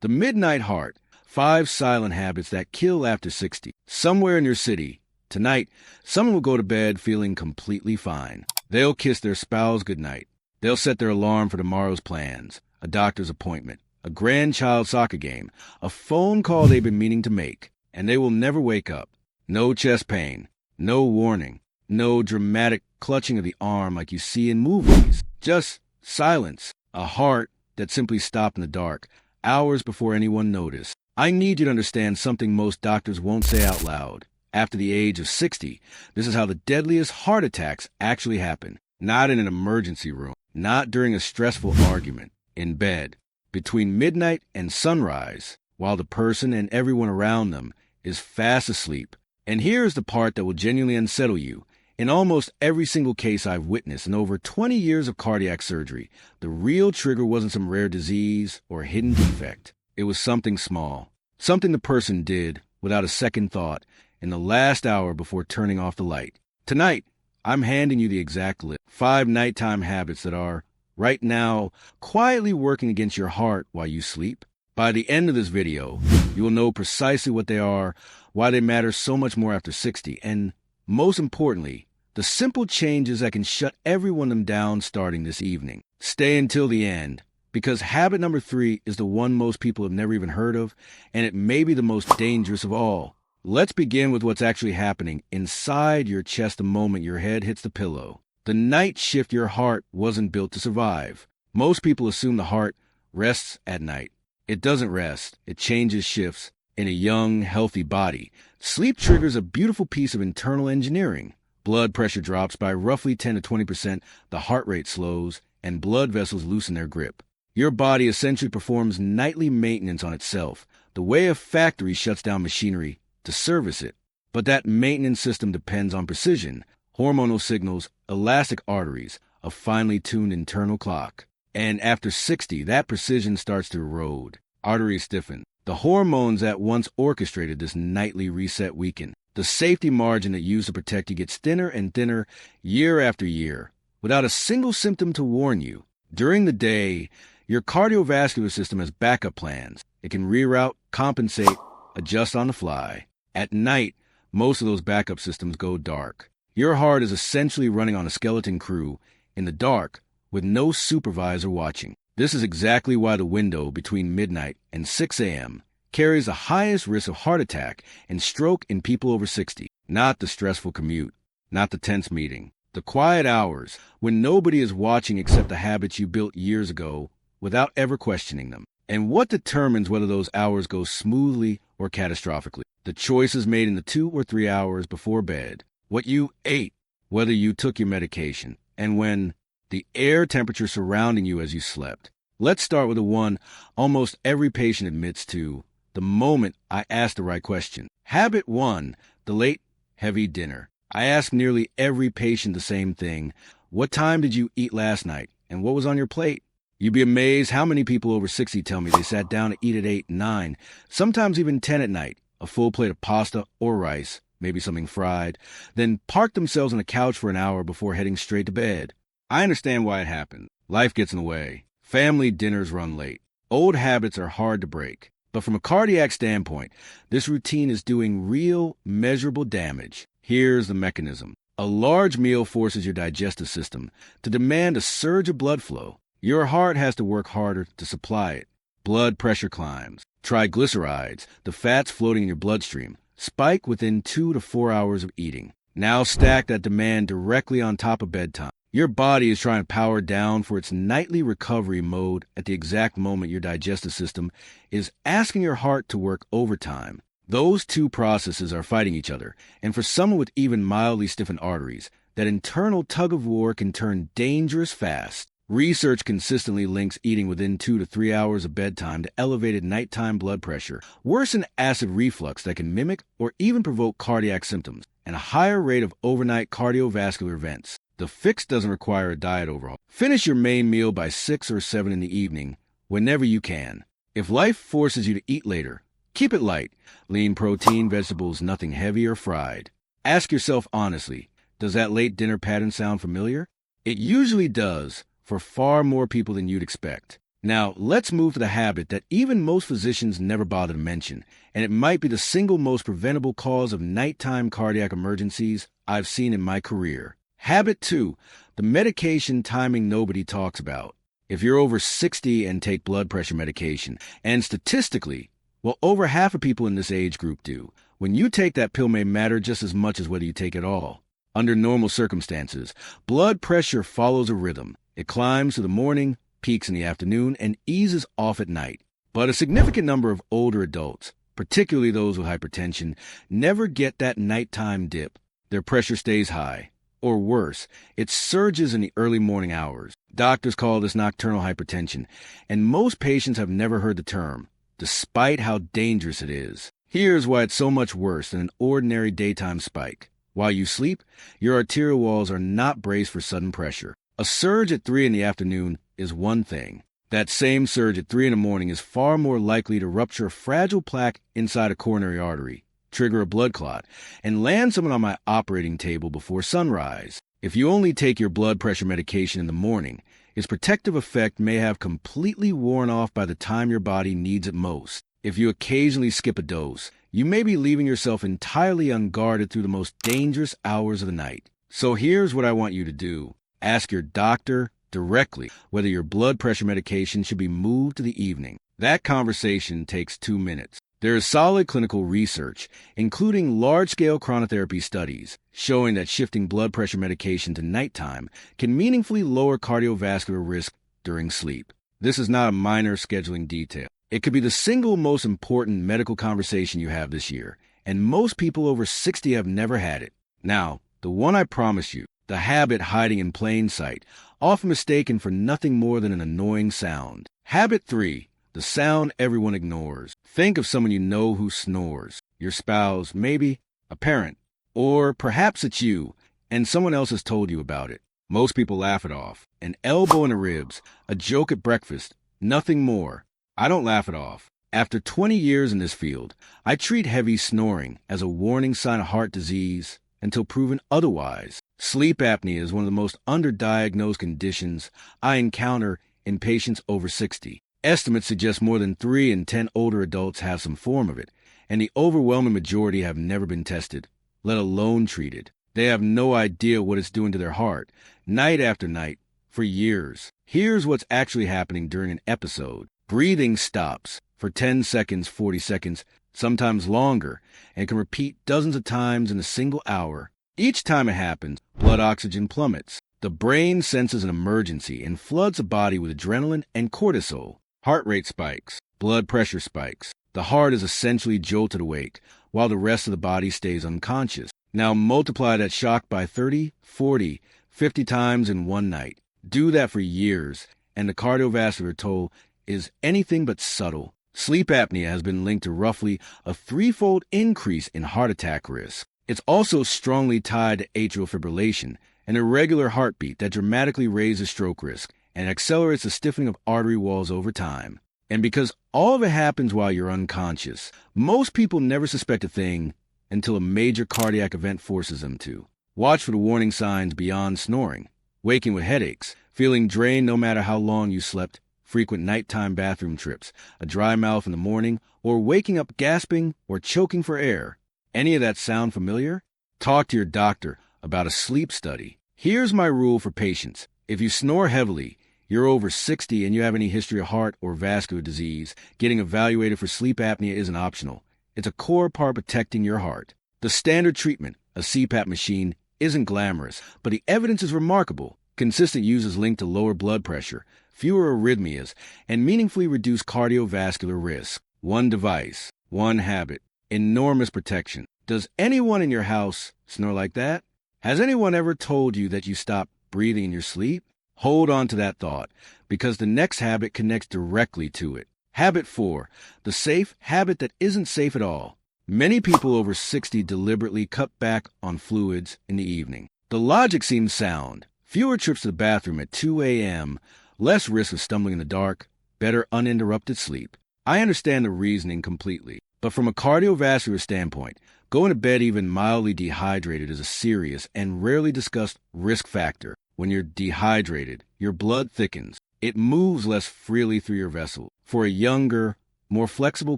The Midnight Heart, 5 silent habits that kill after 60. Somewhere in your city, tonight, someone will go to bed feeling completely fine. They'll kiss their spouse goodnight. They'll set their alarm for tomorrow's plans, a doctor's appointment, a grandchild soccer game, a phone call they've been meaning to make, and they will never wake up. No chest pain, no warning, no dramatic clutching of the arm like you see in movies. Just silence, a heart that simply stopped in the dark, hours before anyone noticed. I need you to understand something most doctors won't say out loud. After the age of 60, this is how the deadliest heart attacks actually happen. Not in an emergency room, not during a stressful argument, in bed, between midnight and sunrise, while the person and everyone around them is fast asleep. And here's the part that will genuinely unsettle you. In almost every single case I've witnessed in over 20 years of cardiac surgery, the real trigger wasn't some rare disease or hidden defect. It was something small, something the person did without a second thought in the last hour before turning off the light. Tonight, I'm handing you the exact list. 5 nighttime habits that are, right now, quietly working against your heart while you sleep. By the end of this video, you will know precisely what they are, why they matter so much more after 60, and, most importantly, the simple changes that can shut every one of them down starting this evening. Stay until the end, because habit number 3 is the one most people have never even heard of, and it may be the most dangerous of all. Let's begin with what's actually happening inside your chest the moment your head hits the pillow. The night shift your heart wasn't built to survive. Most people assume the heart rests at night. It doesn't rest. It changes shifts in a young, healthy body. Sleep triggers a beautiful piece of internal engineering. Blood pressure drops by roughly 10 to 20%, the heart rate slows, and blood vessels loosen their grip. Your body essentially performs nightly maintenance on itself, the way a factory shuts down machinery to service it. But that maintenance system depends on precision, hormonal signals, elastic arteries, a finely tuned internal clock. And after 60, that precision starts to erode. Arteries stiffen. The hormones that once orchestrated this nightly reset weaken. The safety margin that used to protect you gets thinner and thinner year after year, without a single symptom to warn you. During the day, your cardiovascular system has backup plans. It can reroute, compensate, adjust on the fly. At night, most of those backup systems go dark. Your heart is essentially running on a skeleton crew in the dark with no supervisor watching. This is exactly why the window between midnight and 6 a.m. carries the highest risk of heart attack and stroke in people over 60. Not the stressful commute, not the tense meeting. The quiet hours when nobody is watching except the habits you built years ago without ever questioning them. And what determines whether those hours go smoothly or catastrophically? The choices made in the 2 or 3 hours before bed, what you ate, whether you took your medication, and when the air temperature surrounding you as you slept. Let's start with the one almost every patient admits to the moment I ask the right question. Habit 1, the late, heavy dinner. I ask nearly every patient the same thing. What time did you eat last night, and what was on your plate? You'd be amazed how many people over 60 tell me they sat down to eat at 8, 9, sometimes even 10 at night, a full plate of pasta or rice, maybe something fried, then parked themselves on the couch for an hour before heading straight to bed. I understand why it happened. Life gets in the way. Family dinners run late. Old habits are hard to break. But from a cardiac standpoint, this routine is doing real, measurable damage. Here's the mechanism. A large meal forces your digestive system to demand a surge of blood flow. Your heart has to work harder to supply it. Blood pressure climbs. Triglycerides, the fats floating in your bloodstream, spike within 2 to 4 hours of eating. Now stack that demand directly on top of bedtime. Your body is trying to power down for its nightly recovery mode at the exact moment your digestive system is asking your heart to work overtime. Those two processes are fighting each other, and for someone with even mildly stiffened arteries, that internal tug-of-war can turn dangerous fast. Research consistently links eating within 2 to 3 hours of bedtime to elevated nighttime blood pressure, worsened acid reflux that can mimic or even provoke cardiac symptoms, and a higher rate of overnight cardiovascular events. The fix doesn't require a diet overhaul. Finish your main meal by 6 or 7 in the evening, whenever you can. If life forces you to eat later, keep it light. Lean protein, vegetables, nothing heavy or fried. Ask yourself honestly, does that late dinner pattern sound familiar? It usually does, for far more people than you'd expect. Now, let's move to the habit that even most physicians never bother to mention, and it might be the single most preventable cause of nighttime cardiac emergencies I've seen in my career. Habit 2, the medication timing nobody talks about. If you're over 60 and take blood pressure medication, and statistically, well, over half of people in this age group do, when you take that pill may matter just as much as whether you take it all. Under normal circumstances, blood pressure follows a rhythm. It climbs through the morning, peaks in the afternoon, and eases off at night. But a significant number of older adults, particularly those with hypertension, never get that nighttime dip. Their pressure stays high. Or worse, it surges in the early morning hours. Doctors call this nocturnal hypertension, and most patients have never heard the term, despite how dangerous it is. Here's why it's so much worse than an ordinary daytime spike. While you sleep, your arterial walls are not braced for sudden pressure. A surge at 3 in the afternoon is one thing. That same surge at 3 in the morning is far more likely to rupture a fragile plaque inside a coronary artery, trigger a blood clot, and land someone on my operating table before sunrise. If you only take your blood pressure medication in the morning, its protective effect may have completely worn off by the time your body needs it most. If you occasionally skip a dose, you may be leaving yourself entirely unguarded through the most dangerous hours of the night. So here's what I want you to do. Ask your doctor directly whether your blood pressure medication should be moved to the evening. That conversation takes 2 minutes. There is solid clinical research, including large-scale chronotherapy studies, showing that shifting blood pressure medication to nighttime can meaningfully lower cardiovascular risk during sleep. This is not a minor scheduling detail. It could be the single most important medical conversation you have this year, and most people over 60 have never had it. Now, the one I promise you, the habit hiding in plain sight, often mistaken for nothing more than an annoying sound. Habit 3. The sound everyone ignores. Think of someone you know who snores. Your spouse, maybe, a parent, or perhaps it's you, and someone else has told you about it. Most people laugh it off. An elbow in the ribs, a joke at breakfast, nothing more. I don't laugh it off. After 20 years in this field, I treat heavy snoring as a warning sign of heart disease until proven otherwise. Sleep apnea is one of the most underdiagnosed conditions I encounter in patients over 60. Estimates suggest more than 3 in 10 older adults have some form of it, and the overwhelming majority have never been tested, let alone treated. They have no idea what it's doing to their heart, night after night, for years. Here's what's actually happening during an episode. Breathing stops for 10 seconds, 40 seconds, sometimes longer, and can repeat dozens of times in a single hour. Each time it happens, blood oxygen plummets. The brain senses an emergency and floods the body with adrenaline and cortisol. Heart rate spikes, blood pressure spikes. The heart is essentially jolted awake, while the rest of the body stays unconscious. Now multiply that shock by 30, 40, 50 times in one night. Do that for years, and the cardiovascular toll is anything but subtle. Sleep apnea has been linked to roughly a 3-fold increase in heart attack risk. It's also strongly tied to atrial fibrillation, an irregular heartbeat that dramatically raises stroke risk and accelerates the stiffening of artery walls over time. And because all of it happens while you're unconscious, most people never suspect a thing until a major cardiac event forces them to. Watch for the warning signs beyond snoring: waking with headaches, feeling drained no matter how long you slept, frequent nighttime bathroom trips, a dry mouth in the morning, or waking up gasping or choking for air. Any of that sound familiar? Talk to your doctor about a sleep study. Here's my rule for patients. If you snore heavily, you're over 60 and you have any history of heart or vascular disease, getting evaluated for sleep apnea isn't optional. It's a core part protecting your heart. The standard treatment, a CPAP machine, isn't glamorous, but the evidence is remarkable. Consistent use is linked to lower blood pressure, fewer arrhythmias, and meaningfully reduced cardiovascular risk. One device, one habit, enormous protection. Does anyone in your house snore like that? Has anyone ever told you that you stop breathing in your sleep? Hold on to that thought, because the next habit connects directly to it. Habit 4, the safe habit that isn't safe at all. Many people over 60 deliberately cut back on fluids in the evening. The logic seems sound. Fewer trips to the bathroom at 2 a.m., less risk of stumbling in the dark, better uninterrupted sleep. I understand the reasoning completely, but from a cardiovascular standpoint, going to bed even mildly dehydrated is a serious and rarely discussed risk factor. When you're dehydrated, your blood thickens, It moves less freely through your vessel. For a younger, more flexible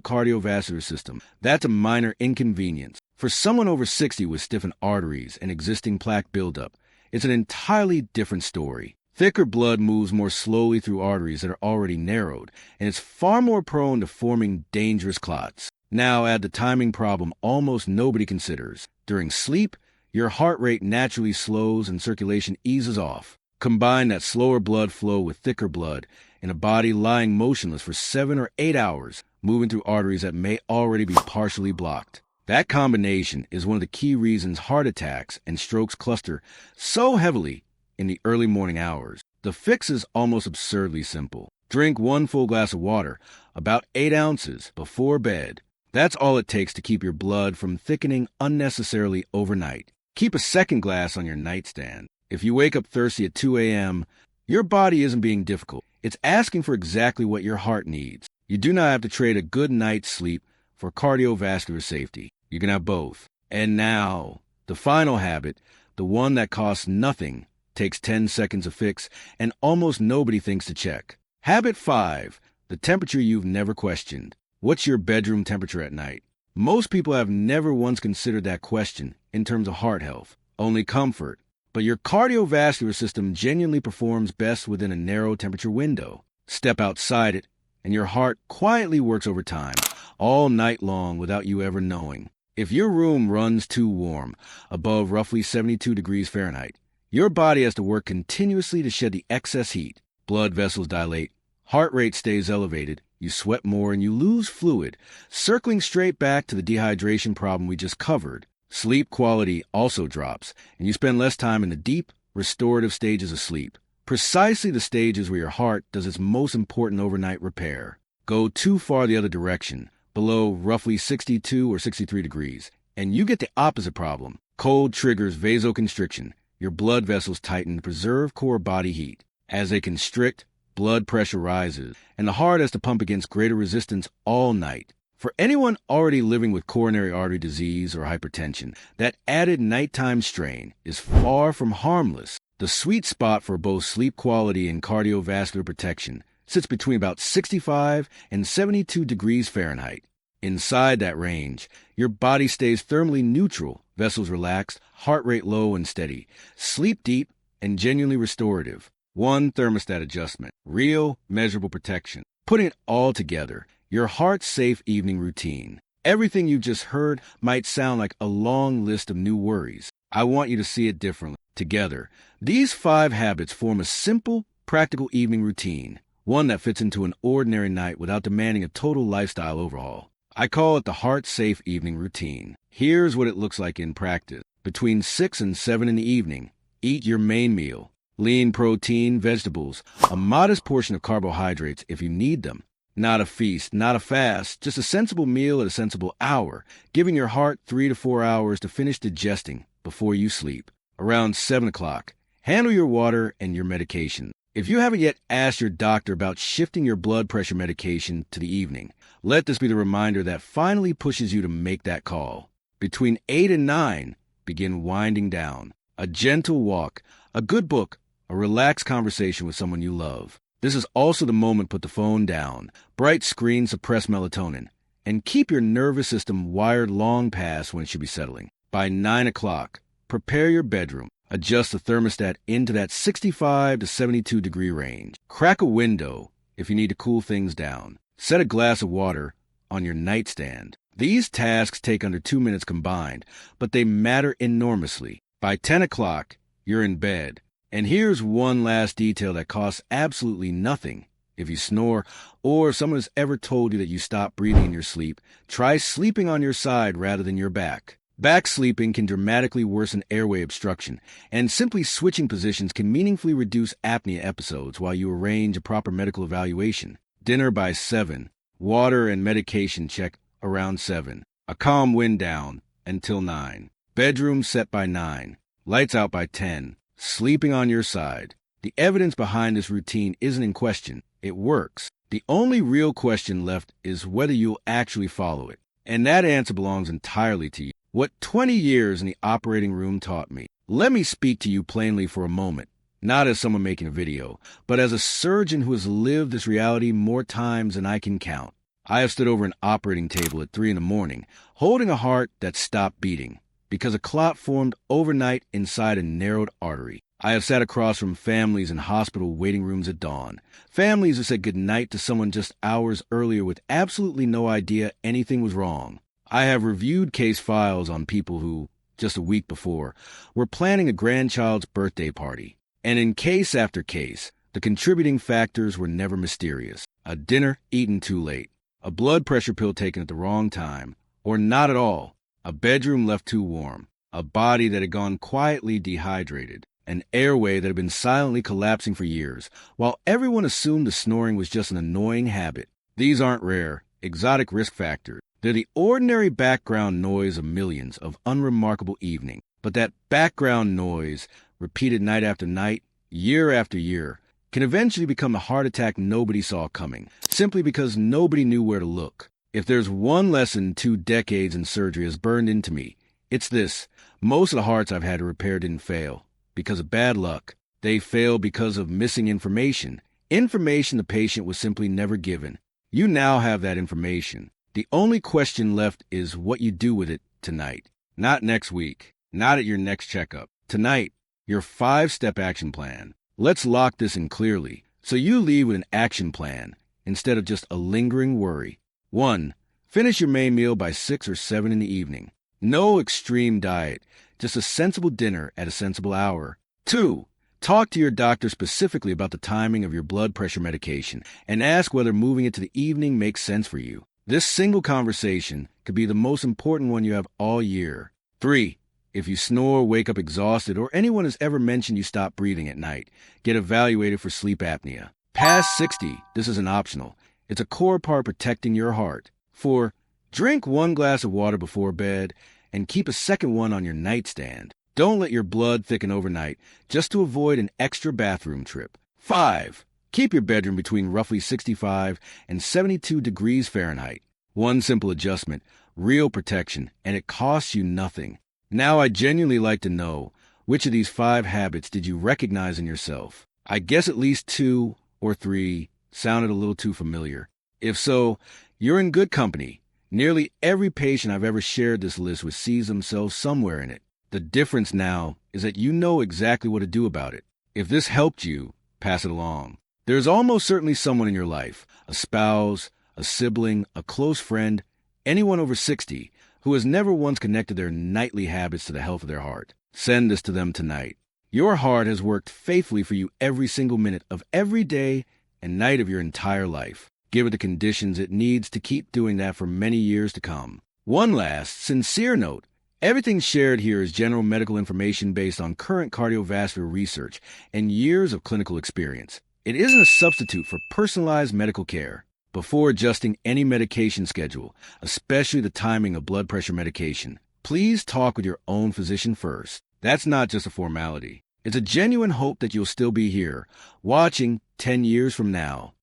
cardiovascular system, that's a minor inconvenience. For someone over 60 with stiffened arteries and existing plaque buildup, it's an entirely different story. Thicker blood moves more slowly through arteries that are already narrowed, and it's far more prone to forming dangerous clots. Now add the timing problem almost nobody considers. During sleep, your heart rate naturally slows and circulation eases off. Combine that slower blood flow with thicker blood in a body lying motionless for 7 or 8 hours, moving through arteries that may already be partially blocked. That combination is one of the key reasons heart attacks and strokes cluster so heavily in the early morning hours. The fix is almost absurdly simple. Drink 1 full glass of water, about 8 ounces, before bed. That's all it takes to keep your blood from thickening unnecessarily overnight. Keep a second glass on your nightstand. If you wake up thirsty at 2 a.m., your body isn't being difficult. It's asking for exactly what your heart needs. You do not have to trade a good night's sleep for cardiovascular safety. You can have both. And now, the final habit, the one that costs nothing, takes 10 seconds to fix, and almost nobody thinks to check. Habit 5, the temperature you've never questioned. What's your bedroom temperature at night? Most people have never once considered that question in terms of heart health, only comfort. But your cardiovascular system genuinely performs best within a narrow temperature window. Step outside it, and your heart quietly works overtime, all night long without you ever knowing. If your room runs too warm, above roughly 72 degrees Fahrenheit, your body has to work continuously to shed the excess heat. Blood vessels dilate, heart rate stays elevated, you sweat more, and you lose fluid, circling straight back to the dehydration problem we just covered. Sleep quality also drops, and you spend less time in the deep, restorative stages of sleep, precisely the stages where your heart does its most important overnight repair. Go too far the other direction, below roughly 62 or 63 degrees, and you get the opposite problem. Cold triggers vasoconstriction. Your blood vessels tighten to preserve core body heat. As they constrict, blood pressure rises, and the heart has to pump against greater resistance all night. For anyone already living with coronary artery disease or hypertension, that added nighttime strain is far from harmless. The sweet spot for both sleep quality and cardiovascular protection sits between about 65 and 72 degrees Fahrenheit. Inside that range, your body stays thermally neutral, vessels relaxed, heart rate low and steady, sleep deep, and genuinely restorative. One thermostat adjustment, real, measurable protection. Putting it all together, your heart-safe evening routine. Everything you just heard might sound like a long list of new worries. I want you to see it differently. Together, these 5 habits form a simple, practical evening routine, one that fits into an ordinary night without demanding a total lifestyle overhaul. I call it the heart-safe evening routine. Here's what it looks like in practice. Between 6 and 7 in the evening, eat your main meal. Lean protein, vegetables, a modest portion of carbohydrates if you need them. Not a feast, not a fast, just a sensible meal at a sensible hour, giving your heart 3 to 4 hours to finish digesting before you sleep. Around 7 o'clock, handle your water and your medication. If you haven't yet asked your doctor about shifting your blood pressure medication to the evening, let this be the reminder that finally pushes you to make that call. Between 8 and 9, begin winding down. A gentle walk, a good book, a relaxed conversation with someone you love. This is also the moment to put the phone down. Bright screens suppress melatonin, and keep your nervous system wired long past when it should be settling. By 9 o'clock, prepare your bedroom. Adjust the thermostat into that 65 to 72 degree range. Crack a window if you need to cool things down. Set a glass of water on your nightstand. These tasks take under 2 minutes combined, but they matter enormously. By 10 o'clock, you're in bed. And here's one last detail that costs absolutely nothing. If you snore, or if someone has ever told you that you stop breathing in your sleep, try sleeping on your side rather than your back. Back sleeping can dramatically worsen airway obstruction, and simply switching positions can meaningfully reduce apnea episodes while you arrange a proper medical evaluation. Dinner by 7. Water and medication check around 7. A calm wind down until 9. Bedroom set by 9. Lights out by 10. Sleeping on your side. The evidence behind this routine isn't in question. It works. The only real question left is whether you'll actually follow it. And that answer belongs entirely to you. What 20 years in the operating room taught me. Let me speak to you plainly for a moment. not as someone making a video, but as a surgeon who has lived this reality more times than I can count. I have stood over an operating table at 3 in the morning, holding a heart that stopped beating because a clot formed overnight inside a narrowed artery. I have sat across from families in hospital waiting rooms at dawn, families who said goodnight to someone just hours earlier with absolutely no idea anything was wrong. I have reviewed case files on people who, just a week before, were planning a grandchild's birthday party. And in case after case, the contributing factors were never mysterious. A dinner eaten too late, a blood pressure pill taken at the wrong time, or not at all, a bedroom left too warm, a body that had gone quietly dehydrated, an airway that had been silently collapsing for years, while everyone assumed the snoring was just an annoying habit. These aren't rare, exotic risk factors. They're the ordinary background noise of millions of unremarkable evenings. But that background noise, repeated night after night, year after year, can eventually become a heart attack nobody saw coming, simply because nobody knew where to look. If there's one lesson 2 decades in surgery has burned into me, it's this. Most of the hearts I've had to repair didn't fail because of bad luck. They failed because of missing information the patient was simply never given. You now have that information. The only question left is what you do with it tonight. Not next week, not at your next checkup. Tonight, your 5-step action plan. Let's lock this in clearly so you leave with an action plan instead of just a lingering worry. 1. Finish your main meal by 6 or 7 in the evening. No extreme diet, just a sensible dinner at a sensible hour. 2. Talk to your doctor specifically about the timing of your blood pressure medication and ask whether moving it to the evening makes sense for you. This single conversation could be the most important one you have all year. 3. If you snore, wake up exhausted, or anyone has ever mentioned you stop breathing at night, get evaluated for sleep apnea. Past 60, this isn't optional. It's a core part protecting your heart. 4. Drink 1 glass of water before bed and keep a second one on your nightstand. Don't let your blood thicken overnight just to avoid an extra bathroom trip. 5. Keep your bedroom between roughly 65 and 72 degrees Fahrenheit. One simple adjustment, real protection, and it costs you nothing. Now I'd genuinely like to know, which of these 5 habits did you recognize in yourself? I guess at least 2 or 3 sounded a little too familiar. If so, you're in good company. Nearly every patient I've ever shared this list with sees themselves somewhere in it. The difference now is that you know exactly what to do about it. If this helped you, pass it along. There's almost certainly someone in your life, a spouse, a sibling, a close friend, anyone over 60, who has never once connected their nightly habits to the health of their heart. Send this to them tonight. Your heart has worked faithfully for you every single minute of every day and night of your entire life. Give it the conditions it needs to keep doing that for many years to come. One last, sincere note. Everything shared here is general medical information based on current cardiovascular research and years of clinical experience. It isn't a substitute for personalized medical care. Before adjusting any medication schedule, especially the timing of blood pressure medication, please talk with your own physician first. That's not just a formality. It's a genuine hope that you'll still be here, watching 10 years from now.